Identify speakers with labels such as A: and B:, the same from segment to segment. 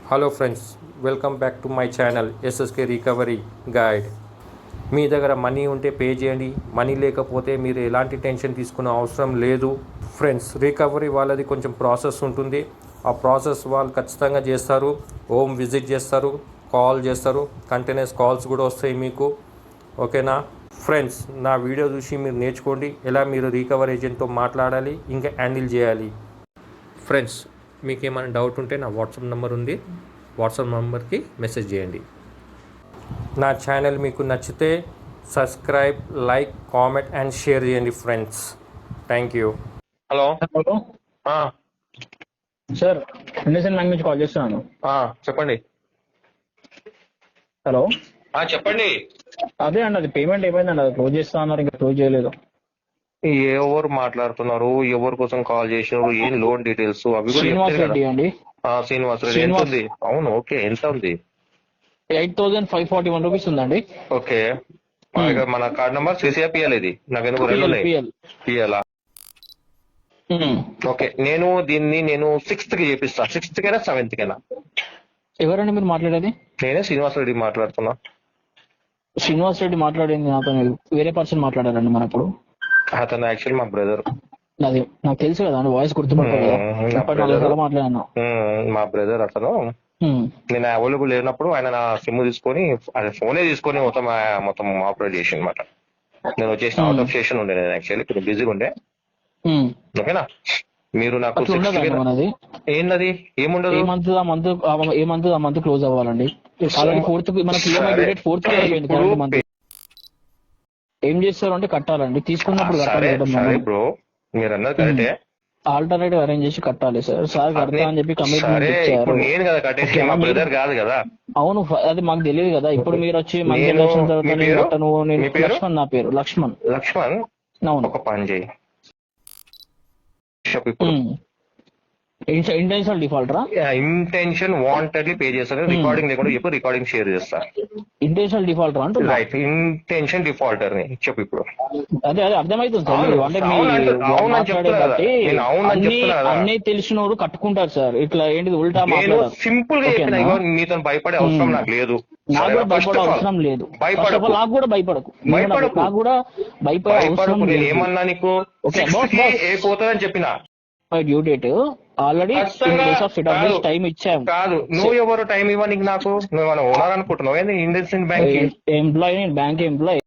A: Hello friends, welcome back to my channel SSK recovery guide. మీ దగ్గర money ఉంటే pay చేయండి, మనీ లేకపోతే మీరు ఎలాంటి టెన్షన్ తీసుకునే అవసరం లేదు. ఫ్రెండ్స్, రికవరీ వాళ్ళది కొంచెం ప్రాసెస్ ఉంటుంది. ఆ ప్రాసెస్ వాళ్ళు ఖచ్చితంగా చేస్తారు. హోమ్ విజిట్ చేస్తారు, కాల్ చేస్తారు, కంటిన్యూస్ కాల్స్ కూడా వస్తాయి మీకు. ఓకేనా ఫ్రెండ్స్, నా వీడియో చూసి మీరు నేర్చుకోండి ఎలా మీరు రికవరీ ఏజెంట్తో మాట్లాడాలి, ఇంకా హ్యాండిల్ చేయాలి. ఫ్రెండ్స్, మీకు ఏమైనా డౌట్ ఉంటే నా వాట్సాప్ నెంబర్ ఉంది, వాట్సాప్ నెంబర్కి మెసేజ్ చేయండి. నా ఛానల్ మీకు నచ్చితే subscribe, like, comment and share చేయండి friends. Thank you.
B: Hello
C: hello
B: ఆ,
C: సార్, ఇండస్ఇండ్ బ్యాంక్ నుంచి కాల్ చేస్తున్నాను.
B: చెప్పండి.
C: హలో
B: చెప్పండి.
C: అదే అండి, అది పేమెంట్ ఏమైందండి? అది క్లోజ్ చేస్తా అన్నారు, ఇంకా క్లోజ్ చేయలేదు.
B: ఎవరు మాట్లాడుతున్నారు? ఎవరి కోసం కాల్ చేశారు? ఏం లోన్ డీటెయిల్స్ అవి కూడా
C: శ్రీనివాస్
B: చెప్తారు
C: రెడ్డి
B: కదా.
C: అండి.
B: శ్రీనివాస్ రెడ్డి ఎంత ఉంది? అవును, ఓకే. ఎంత ఉంది?
C: 8,541 రూపీస్ ఉందండి.
B: ఓకే. మన కార్డ్ నంబర్ సిసిఐ పిఎల్ ఇది. నాకు ఎందుకు రెండు ఉన్నాయి. పిఎల్. ఓకే, నేను 6th కి చేపిస్తా. 6th కైనా 7th కైనా.
C: ఎవరండి మీరు మాట్లాడేది?
B: నేనే శ్రీనివాస్ రెడ్డి మాట్లాడుతున్నా.
C: శ్రీనివాస్ రెడ్డి మాట్లాడింది నాతో వేరే పర్సన్ మాట్లాడారండి మనప్పుడు.
B: అతను యాక్చువల్ మా బ్రదర్.
C: అది నాకు తెలుసు కదా అండి, వాయిస్ గుర్తుపట్టాలి. మాట్లాడాను.
B: మా బ్రదర్ అతను. నేను అవైలబుల్ లేనప్పుడు ఆయన నా సిమ్ తీసుకొని, అది ఫోనే తీసుకొని మొత్తం ఆపరేట్ చేసి అనమాట. నేను వచ్చేసి అవుట్ ఆఫ్ స్టేషన్ ఉండే, నేను యాక్చువల్లీ కొంచెం బిజీగా ఉండే. ఓకేనా, మీరు నాకు ఏంటది? ఏముండదు.
C: ఏ మంత్ క్లోజ్ అవ్వాలండి. ఫోర్త్ మనకి ఈఎంఐ డేట్ 4th మంత్. ఏం చేస్తారు అంటే కట్టాలండి, తీసుకున్నప్పుడు
B: సరే బ్రో, మీరు అన్నది కరెక్టే.
C: ఆల్టర్నేటివ్ అరేంజ్ చేసి కట్టాలి సార్ కడతా అని చెప్పి కమిట్మెంట్ ఇచ్చారు.
B: నేను కదా కట్టేసి, మా బ్రదర్ కాదు కదా.
C: అవును, అది మాకు తెలియదు కదా. ఇప్పుడు మీరు వచ్చి మంచి ఎలక్షన్ తర్వాత నేను కట్టను. లక్ష్మణ్, నా పేరు లక్ష్మణ్. అవును.
B: ఒక పని చేయి,
C: ఇంటెన్షనల్ డిఫాల్టరా?
B: ఇంటెన్షన్ వాంటెడ్లీ పే చేస్తాను. రికార్డింగ్ లేకుండా చెప్పు, రికార్డింగ్ షేర్ చేస్తా.
C: ఇంటెన్షనల్ డిఫాల్టర్ అంటే
B: రైట్, ఇంటెన్షన్ డిఫాల్టర్ ని చెప్పు ఇప్పుడు.
C: అదే అర్థమవుతుంది సార్. అన్నీ తెలిసినోడు కట్టుకుంటారు సార్. ఇట్లా ఏంటిది ఉల్టా మాట్లాడారు.
B: సింపుల్ గా చెప్పిన, నీతో భయపడే అవసరం నాకు లేదు.
C: నాకు కూడా భయపడే అవసరం లేదు. నాకు కూడా భయపడకు. నాకు కూడా భయపడే అవసరం లేదు.
B: ఏమన్నా నీకు పోతుందని చెప్పిన
C: డ్యూ డేట్ ఆల్రెడీ టైం ఇచ్చాము.
B: కాదు, నువ్వు ఎవరు టైం ఇవ్వనికి? నాకు నువ్వు ఓనర్ అనుకుంటున్నావు? IndusInd bank
C: employee, bank employee.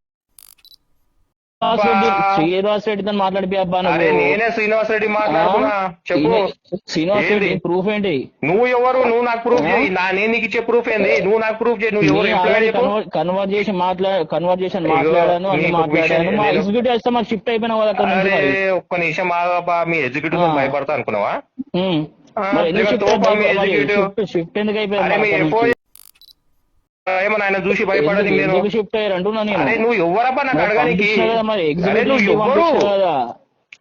C: Srinivas రెడ్డితో మాట్లాడిపి అబ్బా.
B: నేనే శ్రీనివాస్ రెడ్డి మాట్లాడుతున్నా. చెప్పు
C: శ్రీనివాస్ రెడ్డి, ప్రూఫ్ ఏంటి?
B: నువ్వు ఎవరు? నువ్వు నాకు ప్రూఫ్ చేయి. నేను నీకు ఇచ్చే ప్రూఫ్ ఏంది? నువ్వు నాకు ప్రూఫ్ చేయి. నువ్వు ఎవరు?
C: కన్వర్జేషన్ మాట్లాడాను, అన్ని మాట్లాడాను. మా ఎగ్జిక్యూటివ్ వస్తే మాకు షిఫ్ట్ అయిపోయినా కదా.
B: ఒక్క నిమిషం ఆగబ్బా, మీ ఎగ్జిక్యూటివ్ భయపడతా అనుకున్నావా?
C: షిఫ్ట్ ఎందుకు అయిపోయింది?
B: ఏమన్నా ఆయన చూసి భయపడని నేను
C: షిఫ్ట్ అయ్యారంటూ.
B: నువ్వు ఎవరబ్బా నాకు అడగడానికి?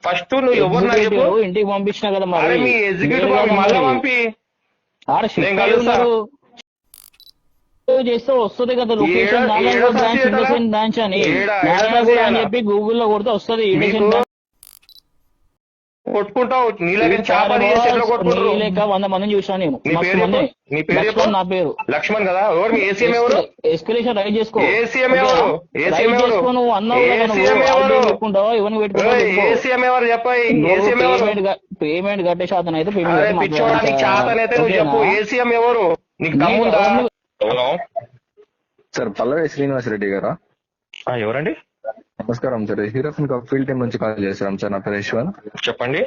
B: ఫస్ట్ నువ్వు ఎవరు
C: ఇంటికి పంపించినా కదా మరి.
B: మీ ఎగ్జిక్యూటివ్ మళ్ళీ పంపి
C: చేస్తే వస్తుంది కదా లొకేషన్. బ్రాంచ్ అని చెప్పి గూగుల్లో కొడితే వస్తుంది.
B: కొట్టుకుంటావు. నీలేక
C: 100 మందిని చూసాను నేను. నా పేరు
B: లక్ష్మణ్ కదా. ఎవరు మీ ఏసీఎం ఎవరు?
C: ఎస్కలేషన్ రైట్ చేసుకో.
B: ఏసీఎం ఎవరు?
C: నువ్వు అన్నావు పెట్టుకుంటావా? ఎవరిని పెట్టుకుంటావు?
B: ఏసీఎం ఎవరు చెప్పాయి?
C: పేమెంట్ కట్టే శాతం అయితే పేమెంట్
B: చెప్పు. ఏసీఎం ఎవరు? నీకు దమ్ముందా? హలో
D: సార్, పల్లవి శ్రీనివాస్ రెడ్డి గారా?
B: ఎవరండి?
D: నమస్కారం సార్, హీరోఫిన్ కప్ ఫీల్డ్ టీమ్ నుంచి కాల్ చేశాం సార్. నా పేరు యశ్వంత్.
B: చెప్పండి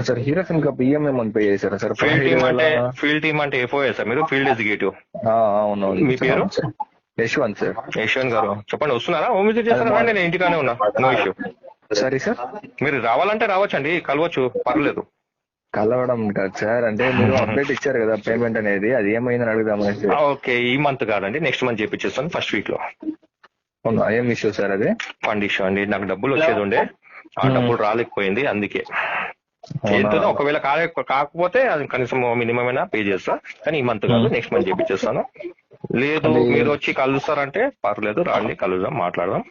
D: సార్, హీరోఫిన్ కప్ ఈఎంఐ అని పే చేశారా సార్?
B: ఫీల్డ్ టీమ్ అంటే ఎఫ్ఓఎస్ మీరు? Field executive.
D: అవును.
B: మీ పేరు?
D: యశ్వంత్ సార్.
B: యశ్వంత్ గారు చెప్పండి, వస్తున్నారా? హోమ్ విజిట్ చేస్తారా? నేను ఇంటికానే ఉన్నా, నో ఇష్యూ.
D: సరే సార్,
B: మీరు రావాలంటే రావచ్చండి, కలవచ్చు, పర్లేదు.
D: కలవడం కాదు సార్, అంటే మీరు అప్డేట్ ఇచ్చారు కదా పేమెంట్ అనేది, అది ఏమైందని అడుగుదామని.
B: ఓకే, ఈ మంత్ కాదండి, నెక్స్ట్ మంత్ చేపించేస్తాను, ఫస్ట్ వీక్ లో.
D: అవునా, ఏం ఇష్యూ సార్? అది
B: ఫండ్ ఇష్యూ అండి. నాకు డబ్బులు వచ్చేది ఉండే, ఆ డబ్బులు రాలేకపోయింది, అందుకే. ఒకవేళ కాకపోతే అది కనీసం మినిమం అయినా పే చేస్తా, కానీ ఈ మంత్ కాదు, నెక్స్ట్ మంత్ చేపించేస్తాను. లేదు మీరు వచ్చి కలుస్తారంటే పర్లేదు, రండి, కలుద్దాం, మాట్లాడదాం.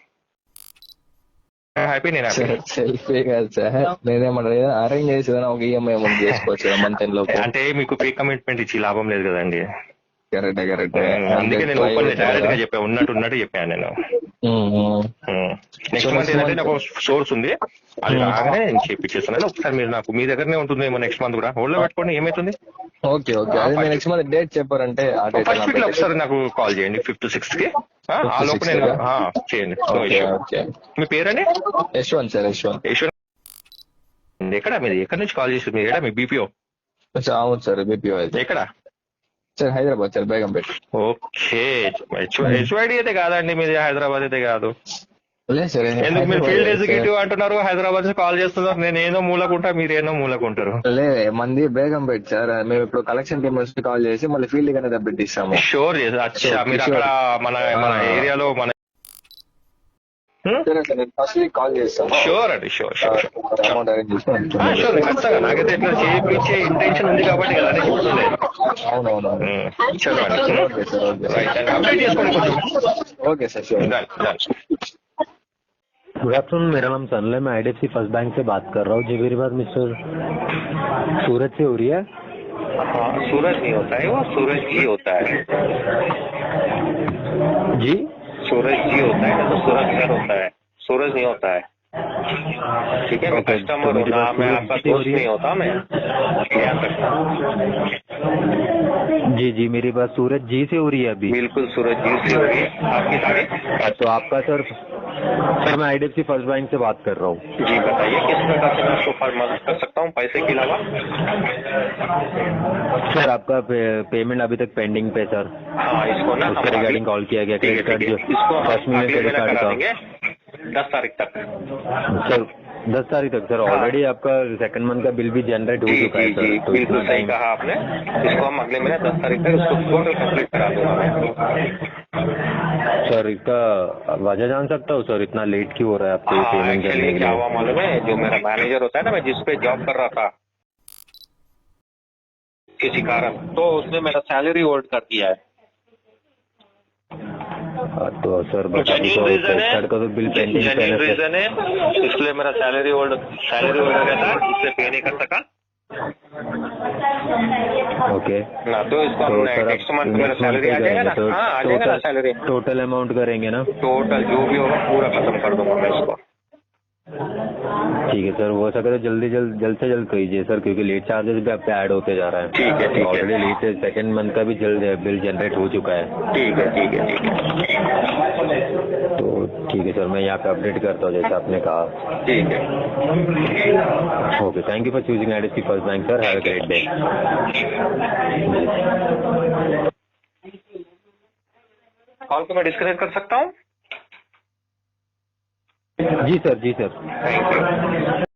B: హ్యాపీ, నేను హ్యాపీ.
D: సెల్ఫీ కాదు సార్, నేనేమన్నా అరేంజ్ చేసి ఏదైనా ఒక ఈఎంఐ అమౌంట్ చేసుకోవచ్చు కదా మంత్ ఎండ్ లోపు.
B: అంటే మీకు ఫేక్ కమిట్మెంట్ ఇచ్చి లాభం లేదు కదండి.
D: కరెక్ట్.
B: అందుకే నేను ఓపెన్ డైరెక్ట్ గా చెప్పాను, ఉన్నట్టు చెప్పాను నేను. నెక్స్ట్ మంత్ ఏంటంటే నాకు సోర్స్ ఉంది, అది రాగానే నేను చేపించేస్తాను. ఒకసారి మీరు నాకు మీ దగ్గరనే ఉంటుందేమో నెక్స్ట్ మంత్ కూడా, హోల్డ్ లో పెట్టుకోండి, ఏమైతుంది.
D: ఓకే అదే నెక్స్ట్ మంత్ డేట్ చెప్పారంటే ఆ డేట్
B: ఫస్ట్ వీక్ లో ఒకసారి నాకు కాల్ చేయండి, 5th, 6th కి. ఆ లోపు నేను చేయండి.
D: ఓకే.
B: మీ పేరండి?
D: యశ్వంత్ సార్, యశ్వంత్.
B: ఎక్కడ మీది, ఎక్కడి నుంచి కాల్ చేసి, మీరు మీ బీపీఓ?
D: అవును సార్, బీపీఓ
B: ఎక్కడ
D: sir? Hyderabad sir, Begumpet.
B: Okay. HYD అయితే కాదండి మీది, హైదరాబాద్ అయితే కాదు.
D: లేదు సార్,
B: ఎందుకు మీరు ఫీల్డ్ ఎగ్జిక్యూటివ్ అంటున్నారు, హైదరాబాద్ నుంచి కాల్ చేస్తున్నారు. నేను ఏదో మూలకుంటా, మీరేనో మూలకుంటారు.
D: లేదు, మంది బేగంపేట సార్. మేము ఇప్పుడు కలెక్షన్ టీమ్ వచ్చి కాల్ చేసి మళ్ళీ ఫీల్డ్ గానే అప్డేట్ ఇస్తాము.
B: షూర్. అచ్చా, మీరు అక్కడ మన ఏరియాలో మన
D: ఫస్ట్ వీక్ కాల్ చేస్తాను.
B: షూర్ అండి, షూర్.
D: అమౌంట్ అరేంజ్ చేసుకుని
B: షూర్, ఖచ్చితంగా. నాకైతే ఇట్లా చేయించే ఇంటెన్షన్ ఉంది కాబట్టి కదా నేను చెప్తుంది.
D: అవునవును.
B: చలో అండి,
D: ఓకే సార్, ఓకే.
B: రైట్ అండి, అప్డేట్ చేసుకోండి కొంచెం.
D: Okay sir, sure.
E: Good afternoon, मेरा नाम सनल है, मैं IDFC फर्स्ट बैंक से बात कर रहा हूँ। जी मेरी बात मिस्टर सूरज से हो रही है?
B: हाँ, सूरज नहीं होता है, वो सूरज जी होता है।
E: जी
B: सूरज जी होता है, तो सूरज सर होता है, सूरज नहीं होता है। ठीक है, मैं
E: Okay,
B: कस्टमर
E: तो
B: हूँ ना, मैं आपका दोस्त नहीं होता, मैं ध्यान रखना।
E: जी मेरी बात सूरज जी से हो रही है अभी?
B: बिल्कुल सूरज जी से हो रही है। आपकी तारीख?
E: तो आपका सर मैं IDFC फर्स्ट बैंक से बात कर रहा हूँ।
B: जी बताइए, किस प्रकार से मैं आपको मदद कर सकता हूँ पैसे के अलावा?
E: सर आपका पेमेंट अभी तक पेंडिंग पे सर,
B: हाँ, इसको ना
E: उसके रिगार्डिंग कॉल किया गया। क्रेडिट कार्ड जो
B: इसको
E: फर्स्ट में
B: अगले
E: क्रेडिट
B: महीने
E: कार्ड
B: करा
E: का
B: देंगे 10 तारीख तक।
E: सर 10 तारीख तक सर ऑलरेडी आपका सेकंड मंथ का बिल भी जनरेट हो
B: जी
E: चुका है
B: जी
E: सर।
B: जी,
E: तो
B: बिल्कुल
E: इतना
B: सही
E: टाइम
B: कहा आपने। इसको हम अगले महीने 10 तारीख तक उसको टोटल कंप्लीट करा दूंगा मैं।
E: सर इसका वजह जान सकता हूँ सर, इतना लेट क्यों हो रहा है आपको
B: हाँ,
E: पेमेंट करने
B: एक्चुअली
E: के
B: क्या
E: लिए?
B: हुआ मालूम है, जो मेरा मैनेजर होता है ना, मैं जिस पे जॉब कर रहा था किसी कारण, तो उसने मेरा सैलरी होल्ड कर दिया है।
E: तो सर बता
B: जेन्युइन
E: तो
B: रीजन
E: क्रेडिट
B: है,
E: कार्ड का तो बिल पेंडिंग पे
B: जेन्युइन
E: है सर।
B: रीजन है, इसलिए मेरा सैलरी होल्डर रहता है, इसलिए पे नहीं कर सका
E: ओके,
B: ना। तो इसको हम नेक्स्ट मंथ मेरा सैलरी आ जाएगा ना। हाँ, आ जाएगा ना सैलरी।
E: टोटल अमाउंट करेंगे ना?
B: टोटल जो भी होगा पूरा खत्म कर दूंगा मैं इसको।
E: ठीक है सर, हो सके तो जल्द से जल्द कीजिए सर, क्योंकि लेट चार्जेस भी आप पे ऐड होते जा रहा है।
B: ठीक है।
E: ऑलरेडी लेट सेकंड मंथ का भी जल्द बिल जनरेट हो चुका है।
B: ठीक है।
E: तो ठीक है सर, मैं यहाँ पे अपडेट करता हूँ जैसे आपने कहा।
B: ठीक है।
E: Okay, thank you for choosing IDFC first bank sir, have a great day.
B: Call को मैं डिस्कनेक्ट कर सकता हूँ?
E: जी सर।
B: Thank you.